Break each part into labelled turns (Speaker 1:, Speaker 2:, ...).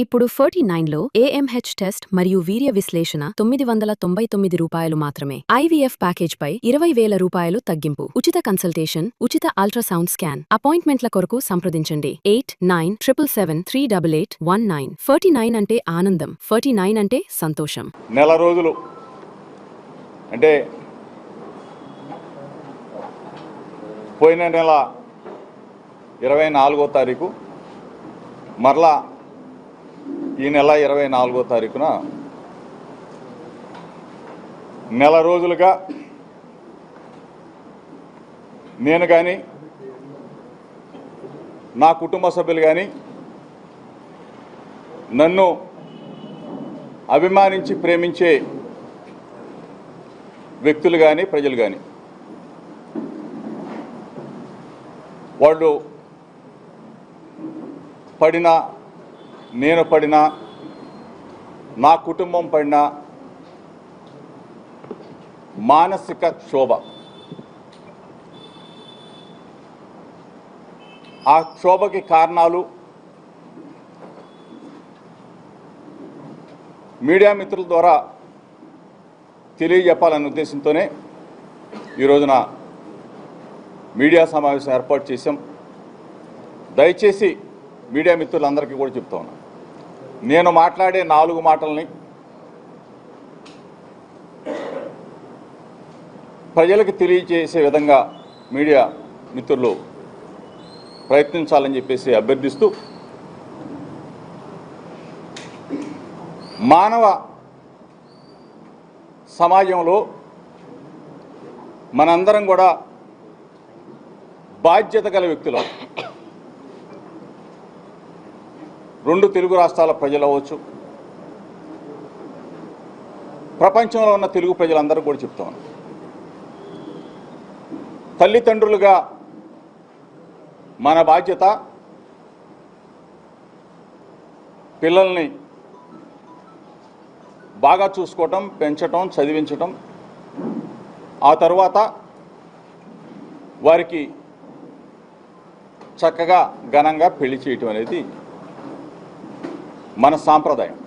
Speaker 1: ఇప్పుడు 49లో AMH test మరియు వీర్య విశ్లేషణ ₹999 మాత్రమే. IVF ప్యాకేజ్పై ₹20,000 తగ్గింపు. ఉచిత కన్సల్టేషన్, ఉచిత అల్ట్రాసౌండ్ స్కాన్. అపాయింట్మెంట్ల కొరకు సంప్రదించండి 8977738819. 49 అంటే ఆనందం, 49 అంటే సంతోషం.
Speaker 2: నెల రోజులు అంటే పోయిన నెల 24వ తారీఖు మరలా ఈ నెల 24వ తారీఖున నెల రోజులుగా నేను కానీ నా కుటుంబ సభ్యులు కానీ నన్ను అభిమానించి ప్రేమించే వ్యక్తులు కానీ ప్రజలు కానీ వాళ్ళు పడినా నేను పడినా నా కుటుంబం పడినా మానసిక క్షోభ, ఆ క్షోభకి కారణాలు మీడియా మిత్రుల ద్వారా తెలియజెప్పాలనే ఉద్దేశంతోనే ఈ రోజున మీడియా సమావేశం ఏర్పాటు చేశాం. దయచేసి మీడియా మిత్రులందరికీ కూడా చెప్తా ఉన్నాను, నేను మాట్లాడే 4 మాటల్ని ప్రజలకు తెలియజేసే విధంగా మీడియా మిత్రులు ప్రయత్నించాలని చెప్పేసి అభ్యర్థిస్తూ, మానవ సమాజంలో మనందరం కూడా బాధ్యత గల వ్యక్తులు. 2 తెలుగు రాష్ట్రాల ప్రజలు అవ్వచ్చు, ప్రపంచంలో ఉన్న తెలుగు ప్రజలందరూ కూడా చెప్తాను, తల్లిదండ్రులుగా మన బాధ్యత పిల్లల్ని బాగా చూసుకోవటం, పెంచటం, చదివించటం, ఆ తర్వాత వారికి చక్కగా ఘనంగా పెళ్లి చేయటం అనేది మన సాంప్రదాయం.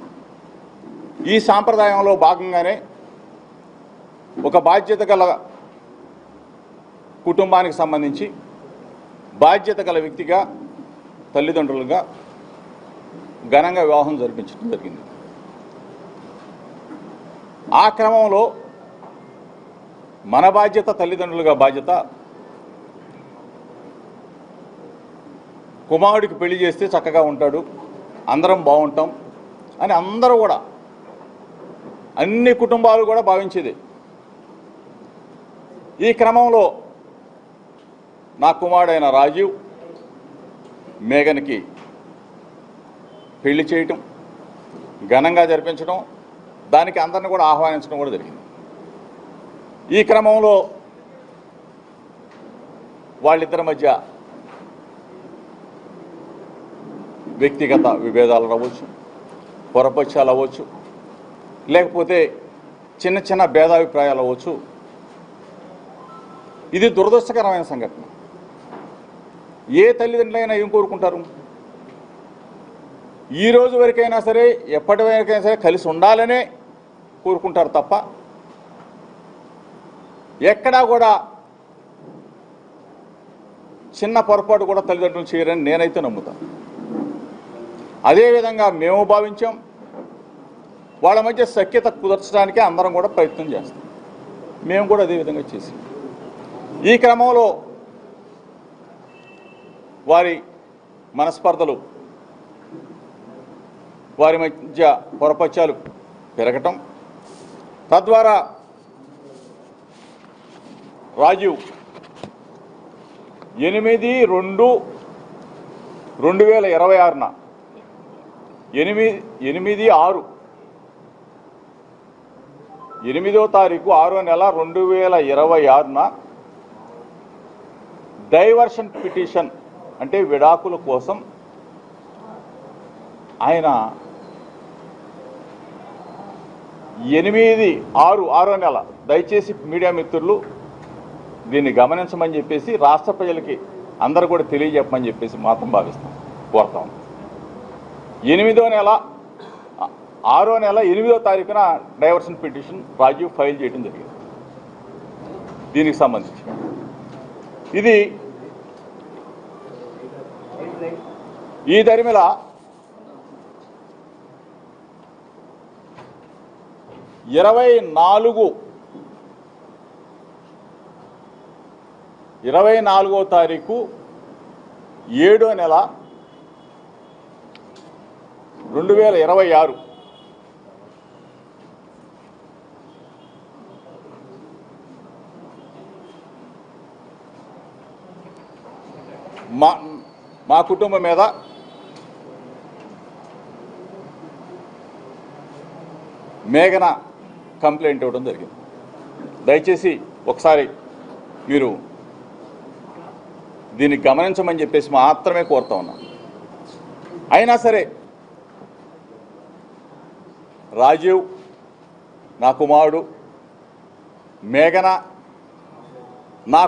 Speaker 2: ఈ సాంప్రదాయంలో భాగంగానే ఒక బాధ్యత గల కుటుంబానికి సంబంధించి బాధ్యత గల వ్యక్తిగా తల్లిదండ్రులుగా ఘనంగా వివాహం జరిపించడం జరిగింది. ఆ క్రమంలో మన బాధ్యత, తల్లిదండ్రులుగా బాధ్యత, కుమారుడికి పెళ్లి చేస్తే చక్కగా ఉంటాడు, అందరం బాగుంటాం అని అందరూ కూడా, అన్ని కుటుంబాలు కూడా భావించేది. ఈ క్రమంలో నా కుమారుడైన రాజీవ్ మేఘన్కి పెళ్లి చేయటం, ఘనంగా జరిపించడం, దానికి అందరిని కూడా ఆహ్వానించడం కూడా జరిగింది. ఈ క్రమంలో వాళ్ళిద్దరి మధ్య వ్యక్తిగత విభేదాలు అవ్వచ్చు, పొరపక్షాలు అవ్వచ్చు, లేకపోతే చిన్న చిన్న భేదాభిప్రాయాలు అవ్వచ్చు. ఇది దురదృష్టకరమైన సంఘటన. ఏ తల్లిదండ్రులైనా ఏం కోరుకుంటారు? ఈ రోజు వరకైనా సరే, ఎప్పటి వరకైనా సరే కలిసి ఉండాలనే కోరుకుంటారు తప్ప ఎక్కడా కూడా చిన్న పొరపాటు కూడా తల్లిదండ్రులు చేయరని నేనైతే నమ్ముతాను. అదేవిధంగా మేము భావించాం. వాళ్ళ మధ్య సఖ్యత కుదర్చడానికే అందరం కూడా ప్రయత్నం చేస్తాం. మేము కూడా అదేవిధంగా చేసాం. ఈ క్రమంలో వారి మనస్పర్ధలు, వారి మధ్య పొరపక్షాలు పెరగటం, తద్వారా రాజీవ్ 8/2/2026న 8వ తారీఖు 6వ నెల 2026న డైవర్షన్ పిటిషన్ అంటే విడాకుల కోసం ఆయన 8/6వ నెల, దయచేసి మీడియా మిత్రులు దీన్ని గమనించమని చెప్పేసి రాష్ట్ర ప్రజలకి అందరూ కూడా తెలియజెప్పమని చెప్పేసి మాత్రం కోరుతాం. 8వ నెల 6వ నెల 8వ తారీఖున డైవర్షన్ పిటిషన్ రాజీవ్ ఫైల్ చేయడం జరిగింది. దీనికి సంబంధించి ఇది ఈ దరిమిల ఇరవై 24వ తారీఖు 7వ నెల 2026 మా కుటుంబం మీద మేఘన కంప్లైంట్ ఇవ్వడం జరిగింది. దయచేసి ఒకసారి మీరు దీన్ని గమనించమని చెప్పేసి మాత్రమే కోరుతా ఉన్నాను. అయినా సరే రాజీవ్ నా కుమారుడు, మేఘన నా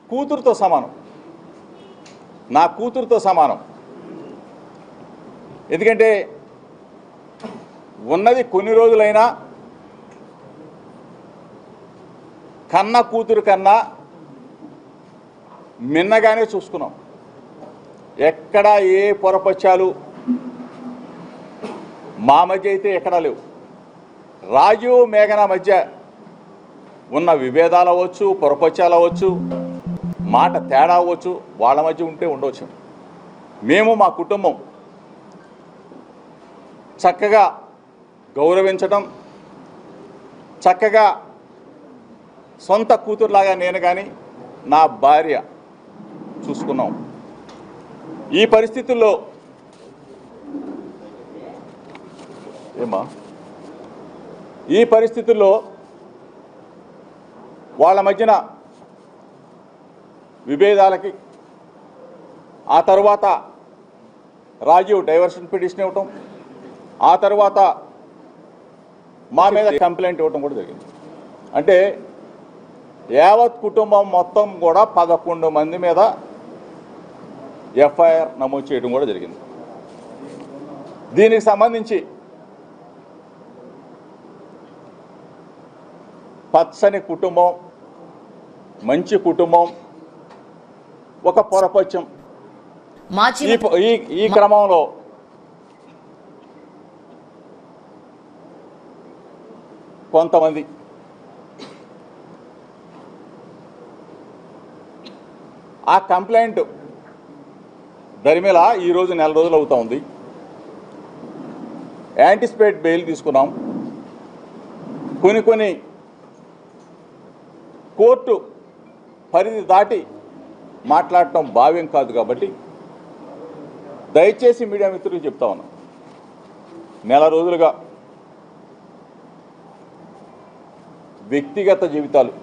Speaker 2: కూతురుతో సమానం. ఎందుకంటే ఉన్నది కొన్ని రోజులైనా కన్న కూతురు కన్నా మిన్నగానే చూసుకున్నాం. ఎక్కడా ఏ పొరపచ్చాలు మా మధ్య అయితే ఎక్కడా లేవు. రాజీవ్ మేఘన మధ్య ఉన్న విభేదాలు అవ్వచ్చు, పొరపచ్చాలు అవ్వచ్చు, మాట తేడా అవ్వచ్చు, వాళ్ళ మధ్య ఉంటే ఉండవచ్చు. మేము మా కుటుంబం చక్కగా గౌరవించడం, చక్కగా సొంత కూతురులాగా నేను కానీ నా భార్య చూసుకున్నాం. ఈ పరిస్థితుల్లో వాళ్ళ మధ్యన విభేదాలకి ఆ తర్వాత రాజీవ్ డైవర్షన్ పిటిషన్ ఇవ్వటం, ఆ తర్వాత మా మీద కంప్లైంట్ ఇవ్వటం కూడా జరిగింది. అంటే యావత్ కుటుంబం మొత్తం కూడా 11 మంది మీద ఎఫ్ఐఆర్ నమోదు చేయడం కూడా జరిగింది. దీనికి సంబంధించి పచ్చని కుటుంబం, మంచి కుటుంబం, ఒక పొరపచ్చం. ఈ క్రమంలో కొంతమంది ఆ కంప్లైంట్ దరిమిల ఈరోజు నెల రోజులు అవుతా ఉంది. యాంటిసిపేట్ బెయిల్ తీసుకున్నాం. కొన్ని కోర్టు పరిధి దాటి మాట్లాడటం భావ్యం కాదు. కాబట్టి దయచేసి మీడియా మిత్రులకు చెప్తా ఉన్నాం, నెల రోజులుగా వ్యక్తిగత జీవితాలు,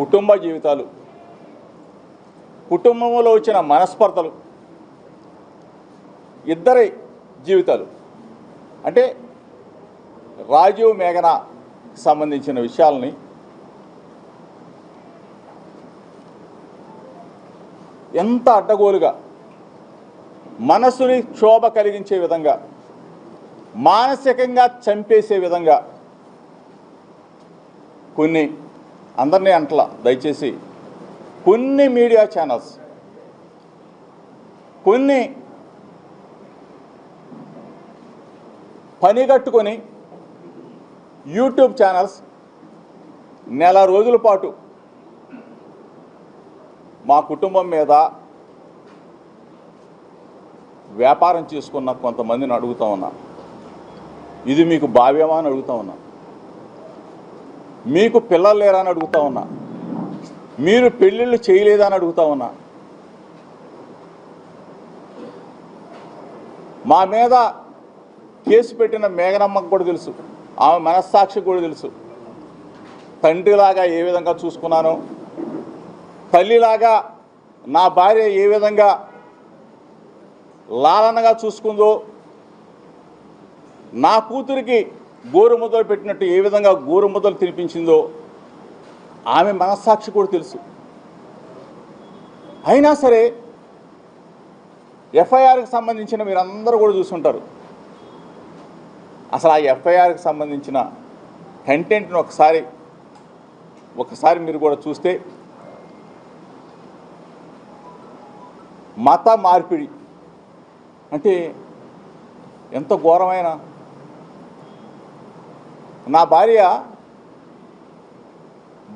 Speaker 2: కుటుంబ జీవితాలు, కుటుంబంలో వచ్చిన మనస్పర్ధలు, ఇద్దరి జీవితాలు, అంటే రాజీవ్ మేఘన సంబంధించిన విషయాలని ఎంత అడ్డగోలుగా, మనసుని క్షోభ కలిగించే విధంగా, మానసికంగా చంపేసే విధంగా కొన్ని, అందరినీ అంటలా, దయచేసి కొన్ని మీడియా ఛానల్స్, కొన్ని పనిగట్టుకొని యూట్యూబ్ ఛానల్స్ నెల రోజుల పాటు మా కుటుంబం మీద వ్యాపారం చేసుకున్న కొంతమందిని అడుగుతా ఉన్నా, ఇది మీకు భావ్యమా అని అడుగుతా ఉన్నా. మీకు పిల్లలు లేరా అని అడుగుతా ఉన్నా. మీరు పెళ్ళిళ్ళు చేయలేదా అని అడుగుతా ఉన్నా. మా మీద కేసు పెట్టిన మేఘనమ్మకు కూడా తెలుసు, ఆమె మనస్సాక్షికి కూడా తెలుసు. తండ్రిలాగా ఏ విధంగా చూసుకున్నానో, తల్లిలాగా నా భార్య ఏ విధంగా లాలనగా చూసుకుందో, నా కూతురికి గోరు ముద్దలు పెట్టినట్టు ఏ విధంగా గోరు ముద్దలు తినిపించిందో ఆమె మనస్సాక్షి కూడా తెలుసు. అయినా సరే ఎఫ్ఐఆర్కి సంబంధించిన మీరందరూ కూడా చూసుంటారు. అసలు ఆ ఎఫ్ఐఆర్కి సంబంధించిన కంటెంట్ను ఒకసారి మీరు కూడా చూస్తే మత మార్పిడి అంటే ఎంత ఘోరమైన. నా భార్య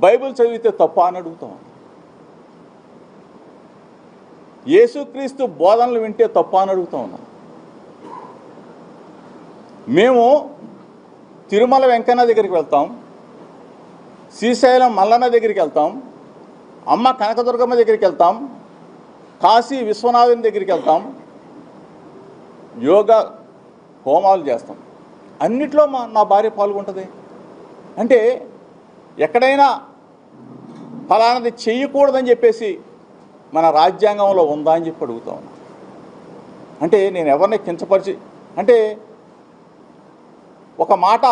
Speaker 2: బైబిల్ చదివితే తప్ప అని అడుగుతాం. యేసుక్రీస్తు బోధనలు వింటే తప్ప అని అడుగుతా ఉన్నాం. మేము తిరుమల వెంకన్న దగ్గరికి వెళ్తాం, శ్రీశైలం మల్లన్న దగ్గరికి వెళ్తాం, అమ్మ కనకదుర్గమ్మ దగ్గరికి వెళ్తాం, కాశీ విశ్వనాథుని దగ్గరికి వెళ్తాం, యోగా హోమాలు చేస్తాం. అన్నిట్లో నా భార్య పాల్గొంటుంది. అంటే ఎక్కడైనా ఫలానది చెయ్యకూడదని చెప్పేసి మన రాజ్యాంగంలో ఉందా అని చెప్పి అడుగుతా ఉన్నా. అంటే నేను ఎవరిని కించపరిచి అంటే ఒక మాట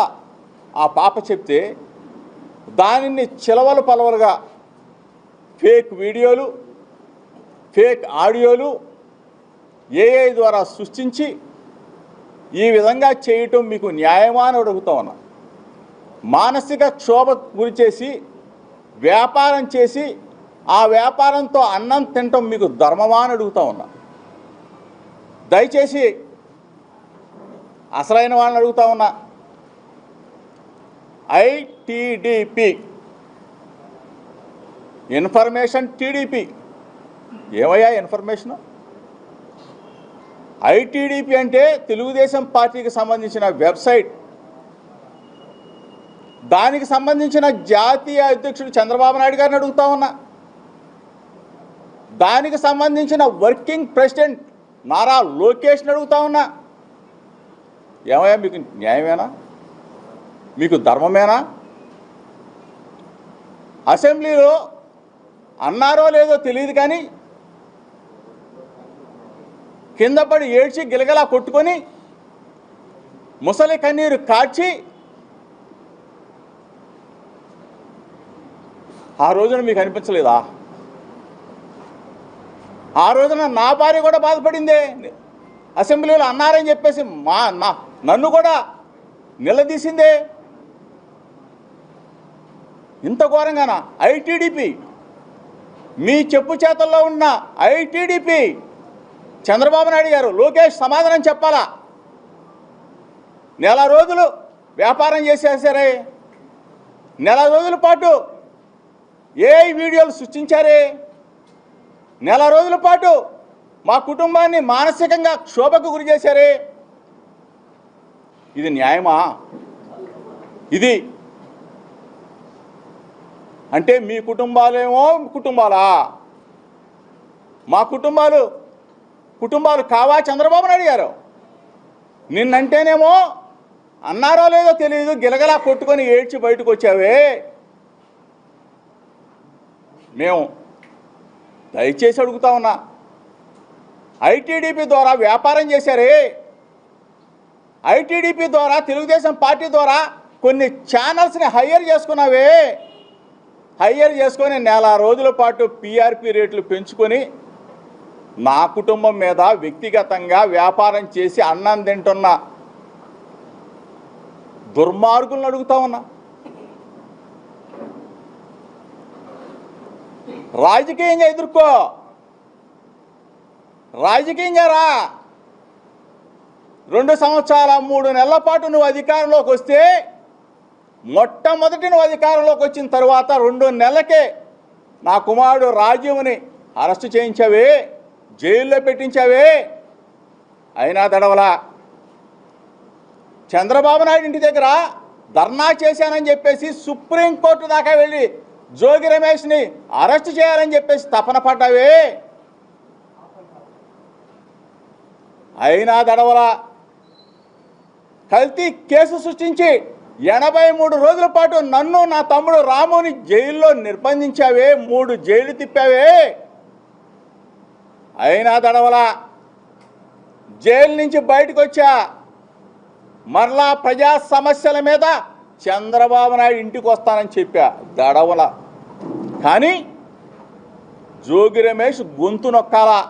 Speaker 2: ఆ పాప చెప్తే దానిని చిలవలు పలవలుగా ఫేక్ వీడియోలు, ఫేక్ ఆడియోలు ఏఐ ద్వారా సృష్టించి ఈ విధంగా చేయటం మీకు న్యాయమా అని అడుగుతా ఉన్నా. మానసిక క్షోభ గురి చేసి వ్యాపారం చేసి ఆ వ్యాపారంతో అన్నం తినటం మీకు ధర్మమా అని అడుగుతా ఉన్నా. దయచేసి అసలైన వాళ్ళని అడుగుతా ఉన్నా. ఐటీడీపీ ఇన్ఫర్మేషన్ టీడీపీ ఏమయ్యా ఇన్ఫర్మేషన్? ఐటీడీపీ అంటే తెలుగుదేశం పార్టీకి సంబంధించిన వెబ్సైట్. దానికి సంబంధించిన జాతీయ అధ్యక్షుడు చంద్రబాబు నాయుడు గారిని అడుగుతా ఉన్నా. దానికి సంబంధించిన వర్కింగ్ ప్రెసిడెంట్ నారా లోకేష్ని అడుగుతా ఉన్నా. ఏమయ్యా మీకు న్యాయమేనా? మీకు ధర్మమేనా? అసెంబ్లీలో అన్నారో లేదో తెలియదు కానీ కింద పడి ఏడ్చి గిలగలా కొట్టుకొని ముసలి కన్నీరు కార్చి ఆ రోజున మీకు అనిపించలేదా? ఆ రోజున నా భార్య కూడా బాధపడిందే. అసెంబ్లీలో అన్నారని చెప్పేసి నన్ను కూడా నిలదీసిందే. ఇంత ఘోరంగానా? ఐటీడీపీ మీ చెప్పు చేతల్లో ఉన్న ఐటీడీపీ చంద్రబాబు నాయుడు గారు, లోకేష్ సమాధానం చెప్పాలా? నెల రోజులు వ్యాపారం చేసేసారే, నెల రోజుల పాటు ఏఐ వీడియోలు సృష్టించారే, నెల రోజుల పాటు మా కుటుంబాన్ని మానసికంగా క్షోభకు గురి చేశారే. ఇది న్యాయమా? ఇది అంటే మీ కుటుంబాలేమో కుటుంబాలా? మా కుటుంబాలు కావా చంద్రబాబు నాయుడు గారు? నిన్నంటేనేమో అన్నారో లేదో తెలియదు గిలగలా కొట్టుకొని ఏడ్చి బయటకు వచ్చావే. మేము దయచేసి అడుగుతా ఉన్నా, ఐటీడీపీ ద్వారా వ్యాపారం చేశారే, ఐటీడీపీ ద్వారా తెలుగుదేశం పార్టీ ద్వారా కొన్ని ఛానల్స్ని హైయర్ చేసుకున్నావే. హైయర్ చేసుకొని నెల రోజుల పాటు పీఆర్పీ రేట్లు పెంచుకొని నా కుటుంబం మీద వ్యక్తిగతంగా వ్యాపారం చేసి అన్నం తింటున్న దుర్మార్గులను అడుగుతా ఉన్నా. రాజకీయంగా ఎదుర్కో, రాజకీయంగా రా. 2 సంవత్సరాల 3 నెలల పాటు నువ్వు అధికారంలోకి వస్తే, మొట్టమొదటి నువ్వు అధికారంలోకి వచ్చిన తర్వాత 2 నెలలకే నా కుమారుడు రాజీవ్ని అరెస్టు చేయించావే, జైల్లో పెట్టించావే. అయినా దడవలా. చంద్రబాబు నాయుడు ఇంటి దగ్గర ధర్నా చేశానని చెప్పేసి సుప్రీంకోర్టు దాకా వెళ్ళి జోగి రమేష్ని అరెస్టు చేయాలని చెప్పేసి తపన పడ్డావే. అయినా దడవలా. కల్తీ కేసు సృష్టించి 83 రోజుల పాటు నన్ను నా తమ్ముడు రాముని జైల్లో నిర్బంధించావే, 3 జైలు తిప్పావే. అయినా దడవలా. జైలు నుంచి బయటకు వచ్చా, మరలా ప్రజా సమస్యల మీద చంద్రబాబు నాయుడు ఇంటికి వస్తానని చెప్పా, దడవల. కానీ జోగి రమేష్ గొంతు నొక్కాలా.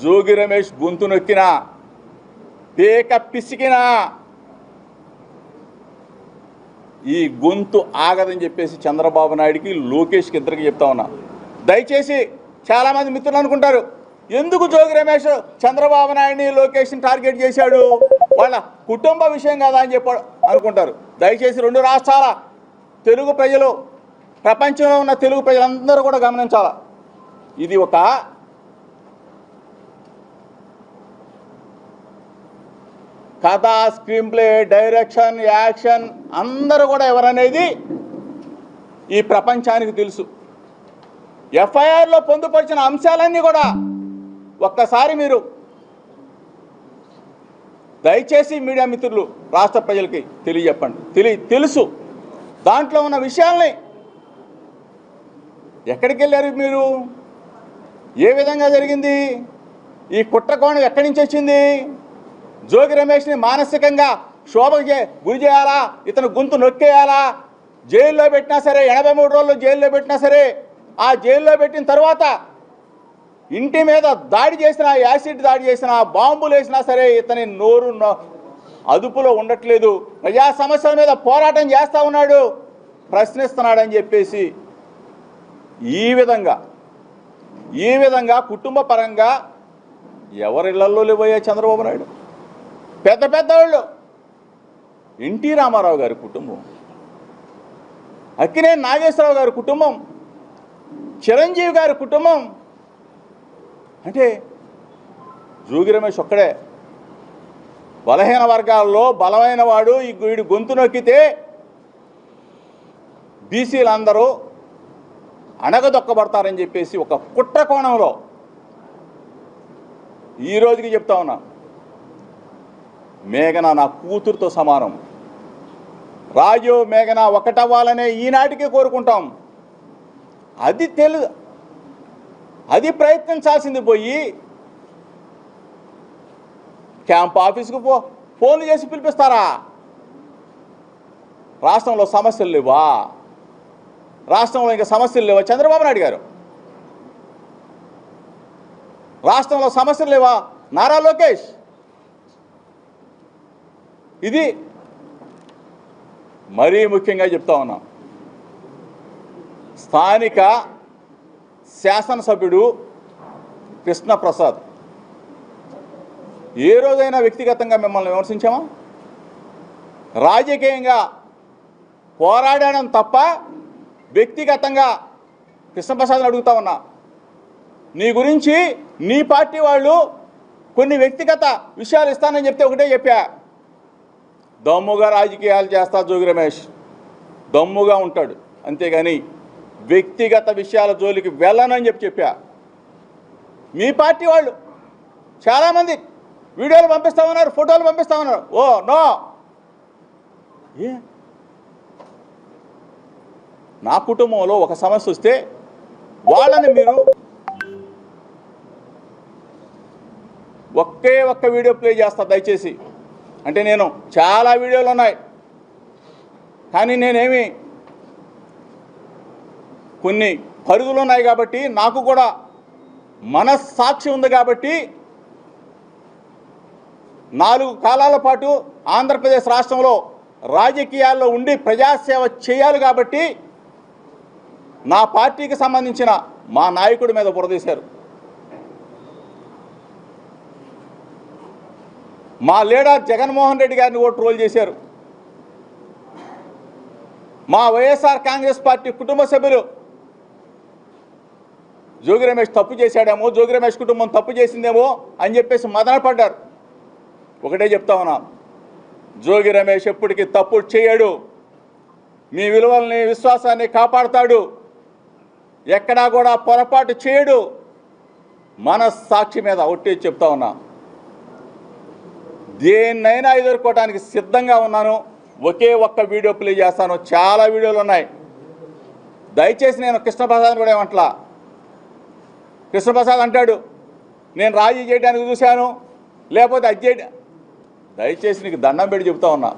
Speaker 2: జోగి రమేష్ గొంతు నొక్కినా, పేక పిసికినా ఈ గొంతు ఆగదని చెప్పేసి చంద్రబాబు నాయుడికి, లోకేష్కి ఇద్దరికి చెప్తా ఉన్నా. దయచేసి చాలామంది మిత్రులు అనుకుంటారు, ఎందుకు జోగి రమేష్ చంద్రబాబు నాయుడిని, లోకేష్ని టార్గెట్ చేశాడు, వాళ్ళ కుటుంబ విషయం కదా అని చెప్పి అనుకుంటారు. దయచేసి 2 రాష్ట్రాల తెలుగు ప్రజలు, ప్రపంచంలో ఉన్న తెలుగు ప్రజలందరూ కూడా గమనించాల. ఇది ఒక కథ, స్క్రీన్ ప్లే, డైరెక్షన్, యాక్షన్ అందరూ కూడా ఎవరనేది ఈ ప్రపంచానికి తెలుసు. ఎఫ్ఐఆర్లో పొందుపరిచిన అంశాలన్నీ కూడా ఒక్కసారి మీరు దయచేసి మీడియా మిత్రులు, రాష్ట్ర ప్రజలకి తెలియజెప్పండి. తెలుసు దాంట్లో ఉన్న విషయాల్ని. ఎక్కడికి వెళ్ళారు మీరు? ఏ విధంగా జరిగింది? ఈ కుట్రకోణం ఎక్కడి నుంచి వచ్చింది? జోగి రమేష్ని మానసికంగా శోభకు గురి చేయాలా, ఇతను గొంతు నొక్కేయాలా, జైల్లో పెట్టినా సరే, 83 రోజులు జైల్లో పెట్టినా సరే, ఆ జైల్లో పెట్టిన తర్వాత ఇంటి మీద దాడి చేసినా, యాసిడ్ దాడి చేసినా, బాంబులు వేసినా సరే ఇతని నోరు అదుపులో ఉండట్లేదు. ప్రజా సమస్యల మీద పోరాటం చేస్తూ ఉన్నాడు, ప్రశ్నిస్తున్నాడని చెప్పేసి ఈ విధంగా కుటుంబ పరంగా ఎవరిళ్లలో లేవయ్యా చంద్రబాబు నాయుడు? పెద్దవాళ్ళు, ఎన్టీ రామారావు గారి కుటుంబం, అక్కినేని నాగేశ్వరరావు గారి కుటుంబం, చిరంజీవి గారి కుటుంబం. అంటే జోగి రమేష్ ఒక్కడే బలహీన వర్గాల్లో బలమైన వాడు. ఈ వీడు గొంతు నొక్కితే బీసీలందరూ అణగదొక్కబడతారని చెప్పేసి ఒక కుట్ర కోణంలో ఈ రోజుకి చెప్తా ఉన్నా. మేఘన నా కూతురుతో సమానం. రాజు మేఘన ఒకటవ్వాలనే ఈనాటికి కోరుకుంటాం. అది ప్రయత్నించాల్సింది పోయి క్యాంప్ ఆఫీస్కు ఫోన్లు చేసి పిలిపిస్తారా? రాష్ట్రంలో సమస్యలు లేవా? రాష్ట్రంలో ఇంకా సమస్యలు లేవా చంద్రబాబు నాయుడు గారు? రాష్ట్రంలో సమస్యలు లేవా నారా లోకేష్? ఇది మరీ ముఖ్యంగా చెప్తా ఉన్నా. స్థానిక శాసనసభ్యుడు కృష్ణప్రసాద్ ఏ రోజైనా వ్యక్తిగతంగా మిమ్మల్ని విమర్శించామా? రాజకీయంగా పోరాడడం తప్ప వ్యక్తిగతంగా కృష్ణప్రసాద్ని అడుగుతా ఉన్నా. నీ గురించి నీ పార్టీ వాళ్ళు కొన్ని వ్యక్తిగత విషయాలు ఇస్తానని చెప్తే ఒకటే చెప్పా, దమ్ముగా రాజకీయాలు చేస్తా జోగి రమేష్, దమ్ముగా ఉంటాడు, అంతేగాని వ్యక్తిగత విషయాల జోలికి వెళ్ళనని చెప్పా. మీ పార్టీ వాళ్ళు చాలామంది వీడియోలు పంపిస్తామన్నారు, ఫోటోలు పంపిస్తామన్నారు. ఓ నో, నా కుటుంబంలో ఒక సమస్య వస్తే వాళ్ళని మీరు ఒక్క వీడియో ప్లే చేస్తా దయచేసి. అంటే నేను చాలా వీడియోలు ఉన్నాయి, కానీ నేనేమి కొన్ని పరిధులు ఉన్నాయి కాబట్టి, నాకు కూడా మనస్సాక్షి ఉంది కాబట్టి 4 కాలాల పాటు ఆంధ్రప్రదేశ్ రాష్ట్రంలో రాజకీయాల్లో ఉండి ప్రజాసేవ చేయాలి కాబట్టి నా పార్టీకి సంబంధించిన మా నాయకుడి మీద బురదీశారు. మా లీడర్ జగన్మోహన్ రెడ్డి గారిని కూడా ట్రోల్ చేశారు. మా వైఎస్ఆర్ కాంగ్రెస్ పార్టీ కుటుంబ సభ్యులు జోగి రమేష్ తప్పు చేశాడేమో, జోగి రమేష్ కుటుంబం తప్పు చేసిందేమో అని చెప్పేసి మదనపడ్డారు. ఒకటే చెప్తా ఉన్నా, జోగి రమేష్ ఎప్పటికీ తప్పు చేయడు, మీ విలువల్ని విశ్వాసాన్ని కాపాడుతాడు, ఎక్కడా కూడా పొరపాటు చేయడు. మనస్సాక్షి మీద ఒట్టి చెప్తా ఉన్నా, దేన్నైనా ఎదుర్కోవడానికి సిద్ధంగా ఉన్నాను. ఒక్క వీడియో ప్లే చేస్తాను, చాలా వీడియోలు ఉన్నాయి. దయచేసి నేను కృష్ణప్రసాద్ కూడా ఏమంటలా. కృష్ణప్రసాద్ అంటాడు నేను రాజీ చేయడానికి చూశాను, లేకపోతే అది చేయడం. దయచేసి నీకు దండం పెట్టి చెప్తా ఉన్నా,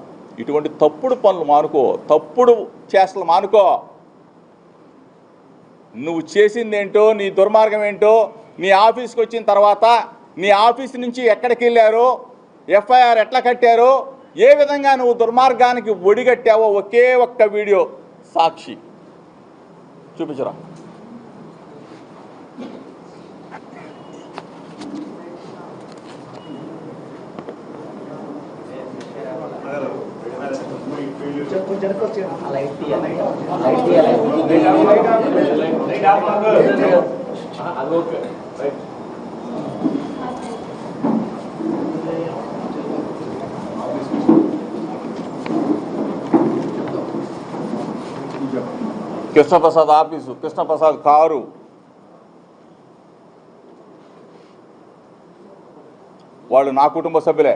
Speaker 2: ఇటువంటి తప్పుడు పనులు మానుకో, తప్పుడు చేష్టలు మానుకో. నువ్వు చేసిందేంటో, నీ దుర్మార్గం ఏంటో నీ ఆఫీస్కి వచ్చిన తర్వాత నీ ఆఫీస్ నుంచి ఎక్కడికి వెళ్ళారో, ఎఫ్ఐఆర్ ఎట్లా కట్టారో, ఏ విధంగా నువ్వు దుర్మార్గానికి ఒడిగట్టావో ఒకే ఒక్క వీడియో సాక్షి. చూపించరా. కృష్ణప్రసాద్ ఆఫీసు, కృష్ణప్రసాద్ కారు, వాళ్ళు నా కుటుంబ సభ్యులే.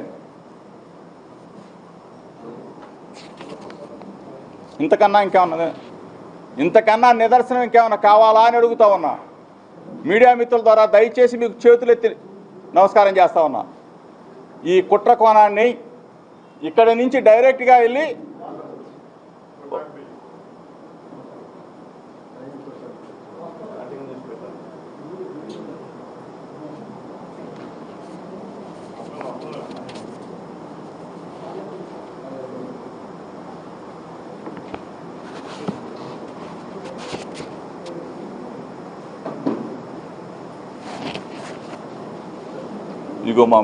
Speaker 2: ఇంతకన్నా నిదర్శనం ఇంకేమన్నా కావాలా అని అడుగుతా ఉన్నా. మీడియా మిత్రుల ద్వారా దయచేసి మీకు చేతులెత్తి నమస్కారం చేస్తా ఉన్నా. ఈ కుట్ర కోణాన్ని ఇక్కడి నుంచి డైరెక్ట్గా వెళ్ళి ఇగో మా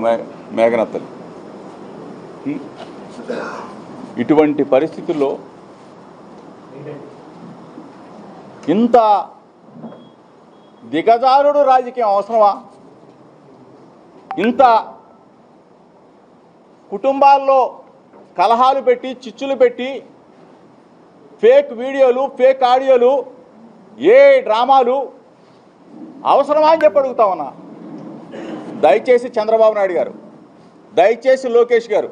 Speaker 2: మేఘనత్తలు. ఇటువంటి పరిస్థితుల్లో ఇంత దిగజారుడు రాజకీయం అవసరమా? ఇంత కుటుంబాల్లో కలహాలు పెట్టి, చిచ్చులు పెట్టి, ఫేక్ వీడియోలు, ఫేక్ ఆడియోలు, ఏ డ్రామాలు అవసరమా అని చెప్పి అడుగుతా ఉన్నా. దయచేసి చంద్రబాబు నాయుడు గారు, దయచేసి లోకేష్ గారు,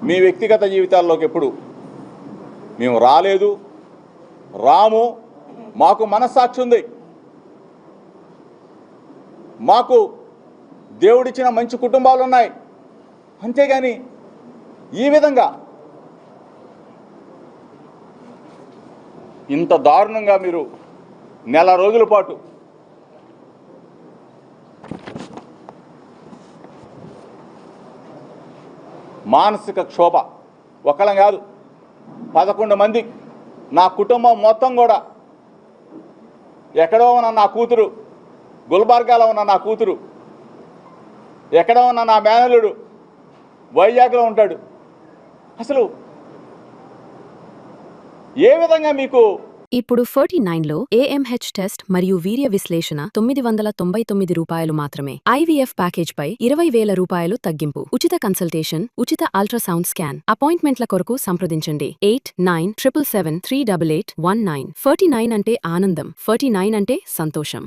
Speaker 2: మీ వ్యక్తిగత జీవితాల్లోకి ఎప్పుడు మేము రాలేదు, రాము. మాకు మనస్సాక్షి ఉంది. మాకు దేవుడిచ్చిన మంచి కుటుంబాలు ఉన్నాయి. అంతేగాని ఈ విధంగా ఇంత దారుణంగా మీరు నెల రోజుల పాటు మానసిక క్షోభ, ఒకళ్ళం కాదు 11 మంది, నా కుటుంబం మొత్తం కూడా, ఎక్కడో ఉన్న నా కూతురు, గుల్బర్గాలో ఉన్న నా కూతురు, ఎక్కడో ఉన్న నా మేనల్లుడు వైజాగ్లో ఉంటాడు. అసలు ఏ విధంగా మీకు
Speaker 1: ఇప్పుడు 49లో AMH టెస్ట్ మరియు వీర్య విశ్లేషణ 999 రూపాయలు మాత్రమే. IVF ప్యాకేజ్ పై 20,000 రూపాయలు తగ్గింపు. ఉచిత కన్సల్టేషన్, ఉచిత అల్ట్రాసౌండ్ స్కాన్. అపాయింట్మెంట్ల కొరకు సంప్రదించండి 8977738819. 49 అంటే ఆనందం, 49 అంటే సంతోషం.